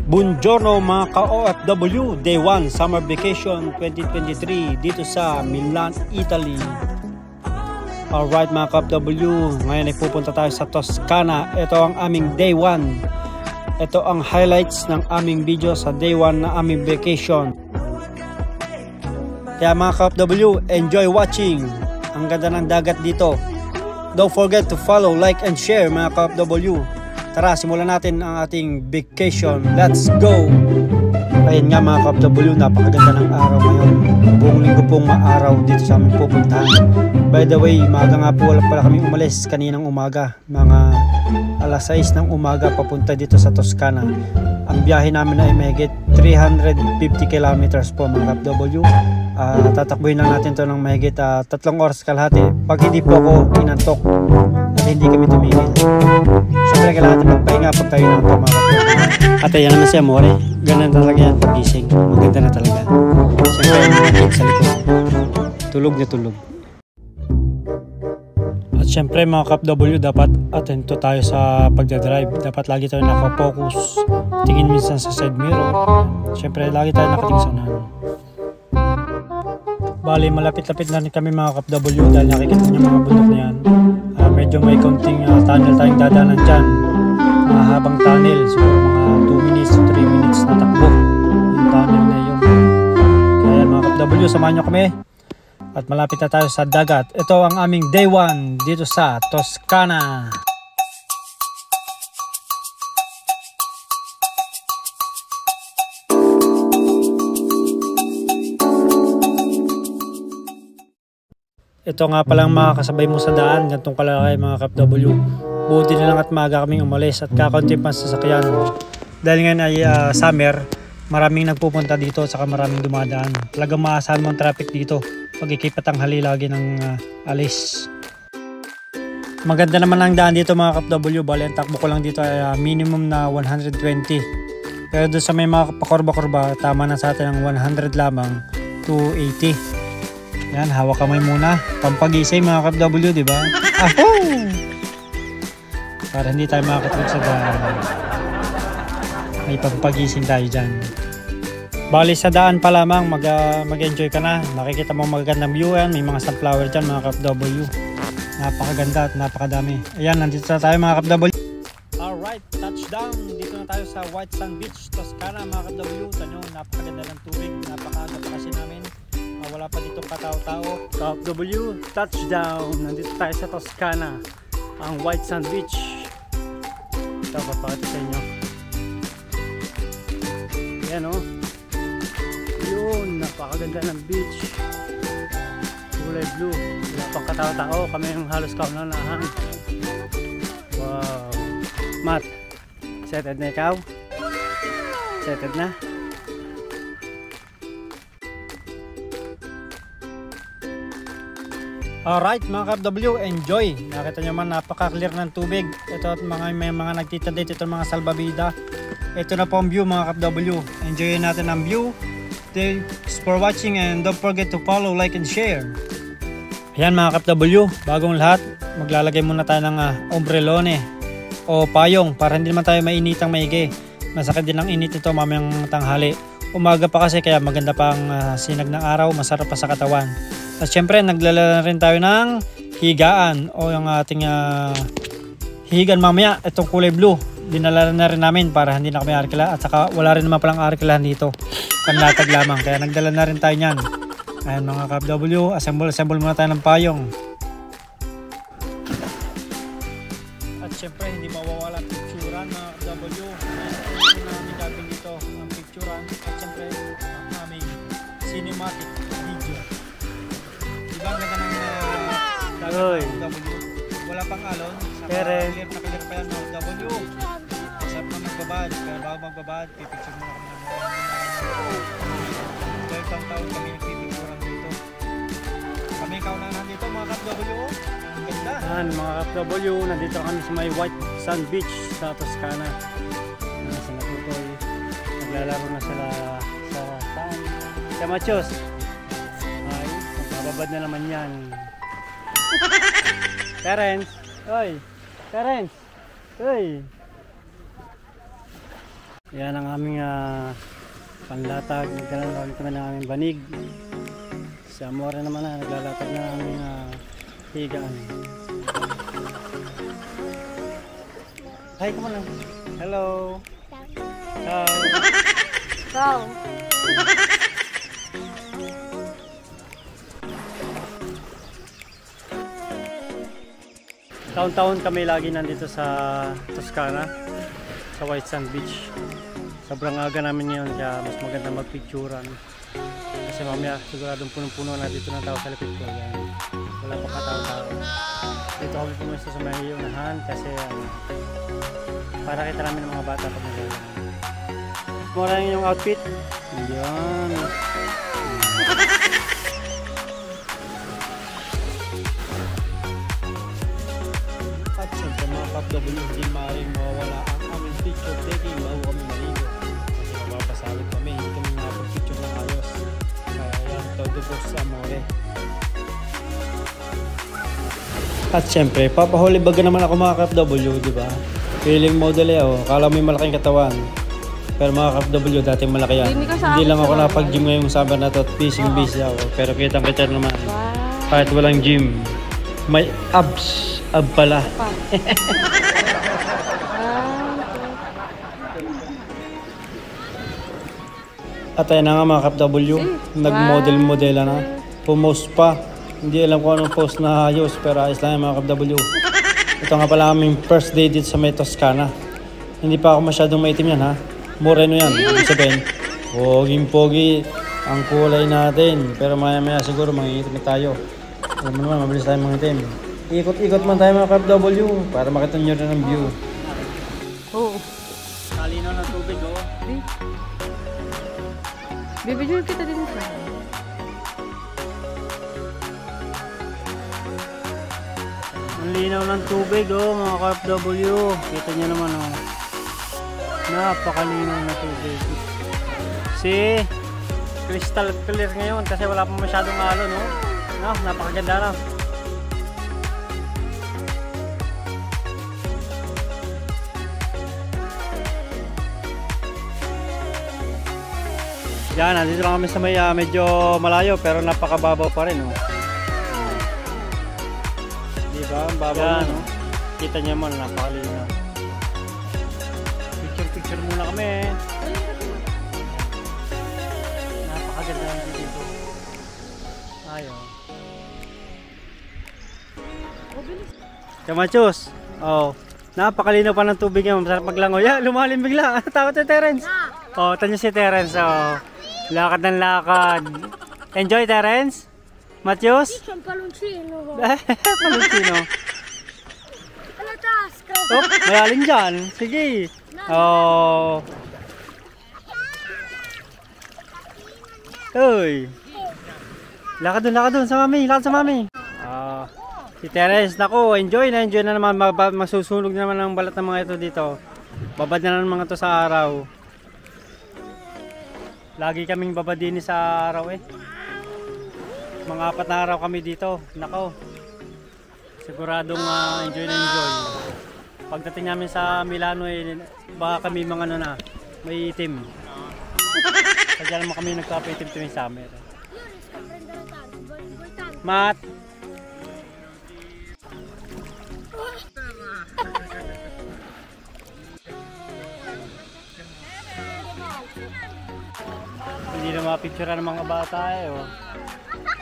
Buongiorno mga ka-OFW, Day 1 Summer Vacation 2023 dito sa Milan, Italy. Alright mga ka-OFW, ngayon ay pupunta tayo sa Toscana. Ito ang aming Day 1. Ito ang highlights ng aming video sa Day 1 na aming vacation. Kaya mga ka-OFW, enjoy watching. Ang ganda ng dagat dito. Don't forget to follow, like, and share mga ka-OFW. Tara, simulan natin ang ating vacation. Let's go! Ayun nga mga ka-OFW, napakaganda ng araw ngayon. Buong linggo pong maaraw dito sa aming pupuntahan. By the way, maaga nga po wala pala kami umalis kaninang umaga. Mga alas 6 ng umaga papunta dito sa Toscana. Ang biyahe namin ay mahigit 350 kilometers po mga ka-OFW. Tatakbuhin lang natin to ng mahigit 3 oras kalahati. Pag hindi po ako inantok at hindi kami tumigil. Siyempre kailangan natin magpahinga pag tayo nantok mga ka-OFW. At ayan naman si Amore. Ganun talaga yan pagising. Maganda na talaga. Siyempre yung kids sa likod. Tulog na tulog. At siyempre mga ka-OFW, dapat atento tayo sa pagdadrive. Dapat lagi tayo nakafocus. Tingin minsan sa side mirror. Siyempre lagi tayo nakatingin sa unahan. Bali, malapit-lapit na rin kami mga ka-OFW dahil nakikita niyo mga bundok na yan. Medyo may konting tunnel tayong dadanan dyan. Habang tunnel, siguro mga 2 minutes to 3 minutes na takbo yung tunnel na yun. Kaya mga ka-OFW, samahan nyo kami at malapit na tayo sa dagat. Ito ang aming Day 1 dito sa Toscana. Ito nga palang mga kasabay mo sa daan, gantong kalalaki mga ka-OFW. Buti na lang at maaga kaming umalis at kakaunti pa sa sasakyan. Dahil ngayon ay summer, maraming nagpupunta dito at saka maraming dumadaan. Talagang maasahan mo ang traffic dito pag ikipatanghali lagi ng alis. Maganda naman ang daan dito mga ka-OFW. Bali ang takbo ko lang dito ay minimum na 120. Pero doon sa may mga pakurba-kurba, tama na sa atin ang 100 lamang to 80. Yan, hawak kamay muna. Pampagising mga ka-OFW, di ba? Ahoo! Para hindi tayo makakatulog sa daan. May pampagising tayo dyan. Bali sa daan pa lamang, mag-enjoy ka na. Nakikita mo magagandang view yan. May mga sunflower dyan mga ka-OFW. Napakaganda at napakadami. Ayan, nandito na tayo mga ka-OFW. Alright, touchdown. Dito na tayo sa White Sand Beach, Toscana mga ka-OFW. Tanyo, napakaganda ng tubig. Napakaganda pa kasi namin. Wala pa dito katao-tao. Ka-OFW, touchdown. Nandito tayo sa Toscana, ang White Sand Beach. Ito, papakita sa inyo. Ayan o. Yun, napakaganda ng beach. Kulay blue. Wala pang katao-tao. Kami yung halos kaunanahan. Wow. Matt, excited na ikaw? Excited na? Alright mga ka-OFW, enjoy. Nakita nyo man, napaka-clear ng tubig. Ito at may mga nagtitadate, ito mga salbabida. Ito na po ang view mga ka-OFW. Enjoy natin ang view. Thanks for watching and don't forget to follow, like, and share. Ayan mga ka-OFW, bagong lahat, maglalagay muna tayo ng ombrelone o payong para hindi naman tayo mainitang maigi. Masakit din ang init ito mamayang tanghali. Umaga pa kasi kaya maganda pa ang sinag ng araw, masarap pa sa katawan. At syempre, naglalala rin tayo ng higaan o yung ating higaan mamaya. Itong kulay blue, dinala na rin namin para hindi na kami arkila. At saka wala rin naman palang arkilahan dito. Kanlatag lamang, kaya nagdala na rin tayo niyan. Ayan mga ka-OFW, assemble muna tayo ng payong. At syempre, hindi mawawala ang picturan mga ka-OFW. Ayan namin gagawin dito ang picturan. At syempre, ang aming cinematic video. Diba ang ganda ng OFW? Wala pang alon. Clear pa yan mga OFW. Masarap na magbabad. Kaya bago magbabad, pipicture muna kami ng dahil pang taon kami nagpipicturan dito. Kami kaunahan dito mga OFW. Ang ganda. Yan mga OFW, nandito kami sa may White Sand Beach sa Toscana. Sa Natutoy. Naglalaro na sila sa saan. Sa Machos. Babad na naman yan. Terence! Oy! Terence! Oy! Yan ang aming panlatag. Naglalawin kami ng aming banig. Si Amore naman naglalatag ng aming higaan. Hi, come on. Hello. Ciao. Ciao. Taon-taon kami lagi nandito sa Toscana, sa White Sand Beach. Sobrang aga namin ngayon kaya mas maganda magpicturan. Kasi mamaya siguradong punong-puno na dito ng tao sa lapit ko. Yan. Wala pa katao-tao. Dito kami pumusta sa may unahan kasi para kita namin ng mga bata pag naglalaro. Maraming yung outfit. Yan. At siyempre mga KFW, hindi maaaring mawawala ang aming picture taking bago kami maligo. Kasi mapapasalit kami, hindi kami makapag-picture ng ayos. Kaya yan, todo po sa Amore. At siyempre, papahuli baga naman ako mga KFW, di ba? Feeling model eh, oh. Akala mo yung malaking katawan. Pero mga KFW, dati malaki yan. Hindi lang ako nakapag-gym ngayong summer na to at busy ako. Pero kitang-kita naman. Kahit walang gym, may abs. Ab pala. At ayun na nga mga KFW, nag-model-modela na. Pumost pa. Hindi alam kung anong post na ayos pero ayos lang yung mga KFW. Ito nga pala aming first day dito sa may Toscana. Hindi pa ako masyadong maitim yan ha. Moreno yan. Ibig sabihin, poging-pogi ang kulay natin. Pero maya-maya siguro mangingitim tayo. Alam mo naman, mabilis tayo mangitim. Ikot-ikot man tayo mga KFW para makita nyo rin ang view. Oo. Kalinaw ng tubig oh. Bibidyo kita din sa. Ang linaw ng tubig oh mga KFW. Kita nyo naman oh. Napakalinaw na tubig. See? Crystal clear ngayon kasi wala pa masyadong alon no? No, napakaganda na. Yan, nandito lang kami sa may medyo malayo pero napakababaw pa rin oh. Diba? Ang babaw yan, no? Kita niyo man, napakalinaw. Picture muna kami. Napakaganda ng dito. Ayaw. Kamachos. Oh, napakalinaw pa ng tubig niya. Masarap maglangoy. Yeah, lumalim bigla. Takot si Terence. Oh, tanyo si Terence. Oh. Lakad ng lakad. Enjoy, Terence? Matthews? Paloncino. Paloncino. Alla tasca. Oh, malalim dyan. Sige. Oh. Uy. Lakad dun sa mami. Lakad sa mami. Si Terence, naku, enjoy na naman. Masusunog na naman ang balat ng mga ito dito. Babad na naman mga ito sa araw. Lagi kaming babadini sa araw eh. Mga 4 na araw kami dito. Nako. Siguradong enjoy na enjoy. Pagdating namin sa Milano eh, baka kami mga ano na, may itim. Kaya naman kami nagkapaitim tuwing summer. Matt! Hindi na mapicture ng mga bata eh oh.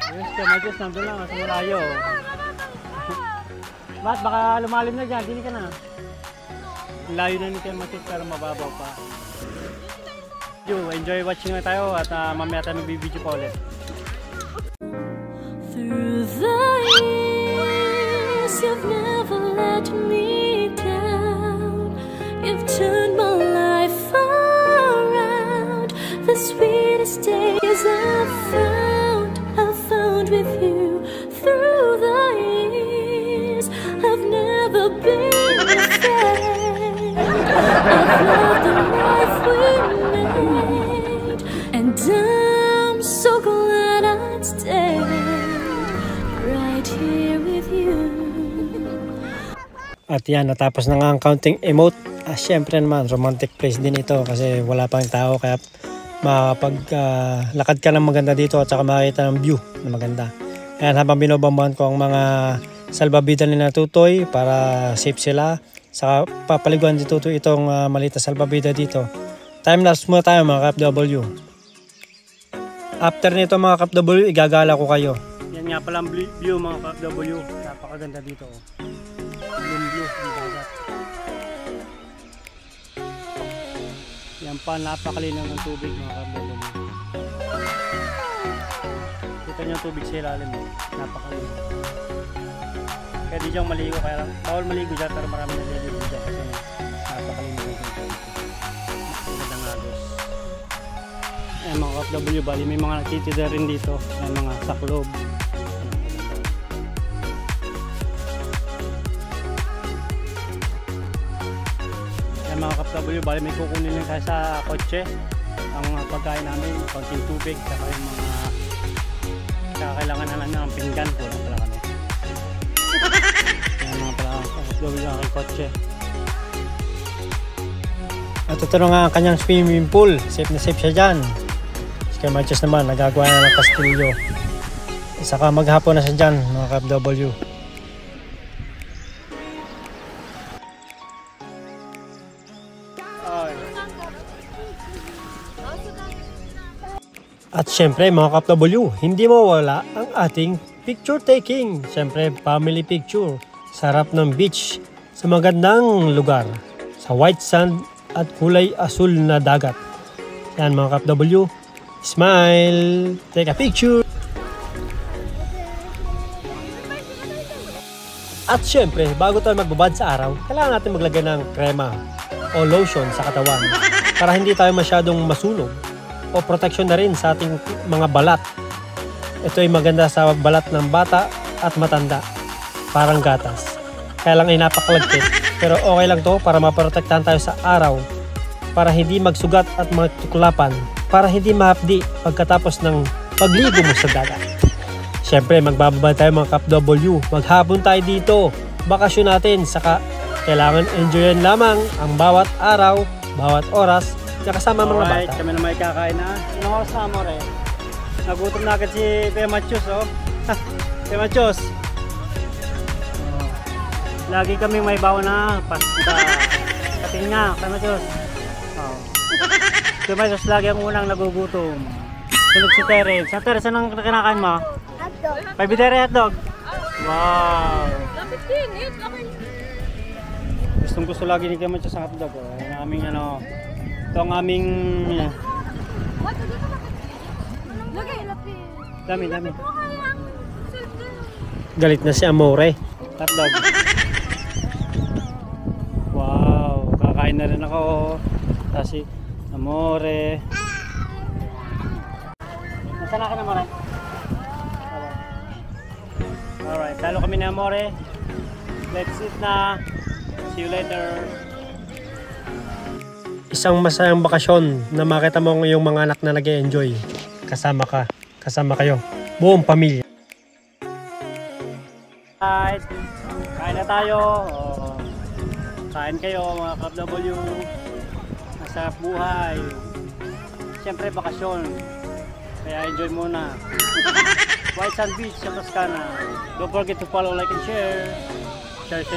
Yes, Diyos, nandun lang sa malayo. Ba't baka lumalim na dyan, dini ka na. Layo na ni Matthews pero mababaw pa. Enjoy watching na tayo at mamaya tayo magbibideo pa ulit. Through the years you've never let me down. You've turned my life around. The sweetest days I've found with you. Through the years I've never been afraid. I've loved the life we made, and I'm so glad I'd stay right here with you. At yan, natapos na nga ang counting emote. Syempre naman, romantic place din ito kasi wala pang tao kaya lakad ka ng maganda dito at saka makikita ng view na maganda. Ayan, habang binobambahan ko ang mga salbabida nila Tutoy para safe sila. Saka papaliguan dito itong maliit na salbabida dito. Time lapse muna tayo mga KFW. After nito mga KFW, igagala ko kayo. Yan nga pala ang view mga KFW. Napakaganda dito. Blue, dagat. Yan pa, napakalinaw ng tubig mga KFW. Kita nyo yung tubig sa ilalim. Napakalinaw. Kaya di diyang maligo, kaya bawal maligo dyan pero marami naliligo dyan kasi napakalinaw ng tubig. Magandang agos. Ayan mga KFW, bali may mga nagtitida rin dito. Ayan mga saklob. Ayan mga KFW, bali may kukunin lang tayo sa kotse. Ang pagkain namin, konting tubig, saka yung mga kailangan na lang ng pinggan. Kulang pala kami. Ayan mga pala KFW ang aking kotse. At ito na nga ang kanyang swimming pool. Safe na safe siya dyan. Si Kamachos naman, nagagawa na ng kastilyo. Saka maghapon na siya dyan, mga KFW. At syempre mga KFW, hindi mawala ang ating picture taking. Syempre, family picture. Sarap ng beach sa magandang lugar. Sa white sand at kulay asul na dagat. Yan mga KFW. Smile! Take a picture! At syempre, bago tayo magbabad sa araw, kailangan natin maglagay ng krema o lotion sa katawan para hindi tayo masyadong masunog o protection na rin sa ating mga balat. Ito ay maganda sa balat ng bata at matanda. Parang gatas. Kaya lang ay napakalagkit. Pero okay lang to para maprotektahan tayo sa araw. Para hindi magsugat at magtuklapan. Para hindi mahapdi pagkatapos ng pagligo mo sa dagat. Siyempre magbababa tayo mga KFW. Maghapon tayo dito. Bakasyon natin. Saka kailangan enjoyin lamang ang bawat araw, bawat oras kasama mga bata. Kami na may kakain na. Anong oras na mo rin? Nagutom na agad si Kuya Machos, oh. Kuya Machos. Oh. Lagi kami may bawa na pasta. Kating nga, Kuya Machos. Oh. Kuya Machos, lagi ang unang nagugutom. Sunod si Terence. Sa Terence, anong kinakain mo? Hotdog. Pabidere hotdog. Wow. Lapit din, Gustong gusto lagi ni Kuya Machos ang hotdog. Oh. Ang aming ano. Ito ang aming dami. Galit na si Amore. Hotdog. Wow, kakain na rin ako. Tapos si Amore. Nasaan na ka na, Amore? Alright, talo kami na Amore. Let's eat na. See you later. Isang masayang bakasyon na makita mo yung mga anak na nag-e-enjoy. Kasama ka, kasama kayo, buong pamilya. Right. Kain na tayo. Kain kayo mga KFW. Masarap buhay. Siyempre bakasyon. Kaya enjoy muna. White Sand Beach sa Toscana. Don't forget to follow, like and share. Share.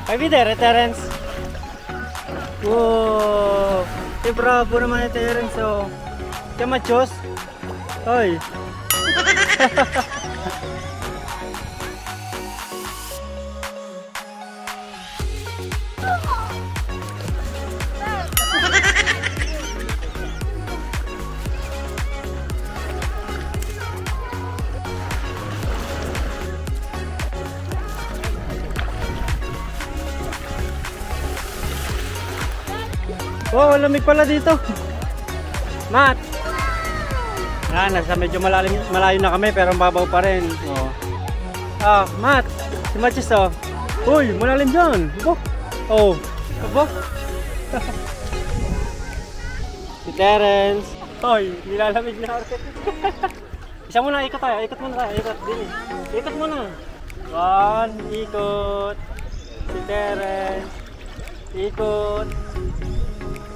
Hi there, Terence. Wow! Bravo naman ni Terence, oh. Kuya Machos? Hoy! Oh, lamig pala dito. Matt. Yan, nasa medyo malayo na kami pero mababaw pa rin. Oh. Ah, Matt. Si Machos, oh. Uy, malalim dyan. Oh. Abo. Si Terence. Hoy, nilalamig na ako. Isa muna, ikot tayo. Ikot muna tayo. Ikot din. Ikot muna. One, ikot. Si Terence. Ikot.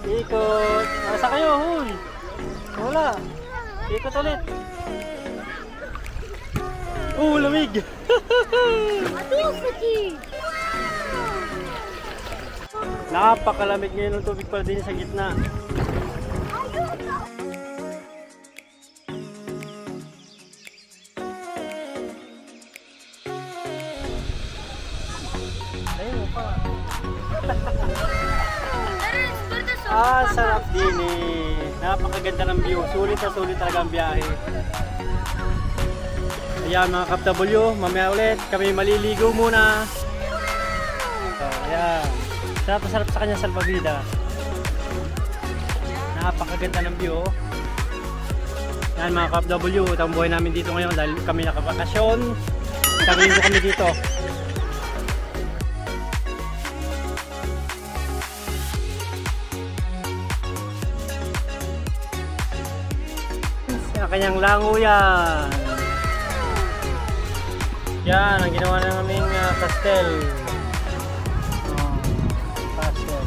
Ikot. Nasa kayo, huy. Wala. Ikot ulit. Lamig. Napakalamig ngayon ng tubig pala din sa gitna. Ayun pa. Sarap din eh. Napakaganda ng view. Sulit na sulit talaga ang biyahe. Ayan mga KFW, mamaya ulit kami maliligo muna. So, ayan. Sarap na sarap sa kanya salbabida. Napakaganda ng view. Ayan mga KFW, ito ang buhay namin dito ngayon dahil kami nakabakasyon. Sabihin ko kami dito. Sa kanyang lango yan. Yan, ang ginawa na naming pastel. Pastel.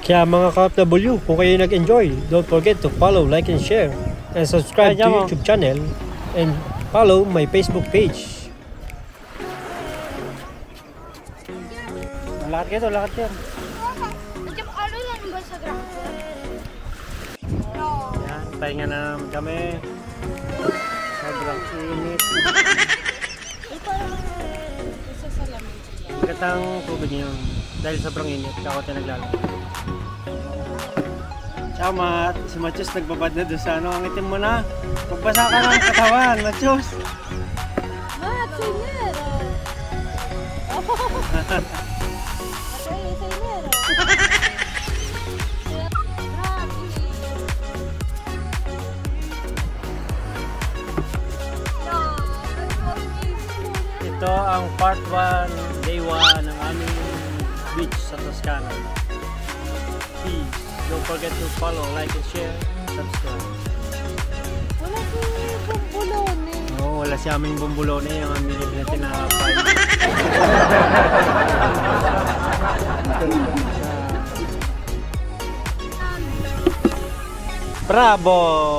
Kaya mga KFW, kung kayo nag-enjoy, don't forget to follow, like, and share. And subscribe to YouTube channel. And follow my Facebook page. Lakad kayo, lakad kayo. Ano yan ba sa grafo? Yan, pahinga na naman kami. Sobrang init. Isa sa lamig. Magandang tubig yun. Dahil sobrang init, ako tayo naglalaro. Ciao, Mat. Si Machos nagbabad na doon sa ano. Ang itim mo na. Pagbasa ka ng katawan, Machos. Mat, sainero. Sainero. Ito ang part 1, day 1 ng aming beach sa Toscana. Peace. Don't forget to follow, like, and share, subscribe. Wala si Bumbulone. Oo, wala si aming bumbulone, yung aming binibili natin na 5. Bravo!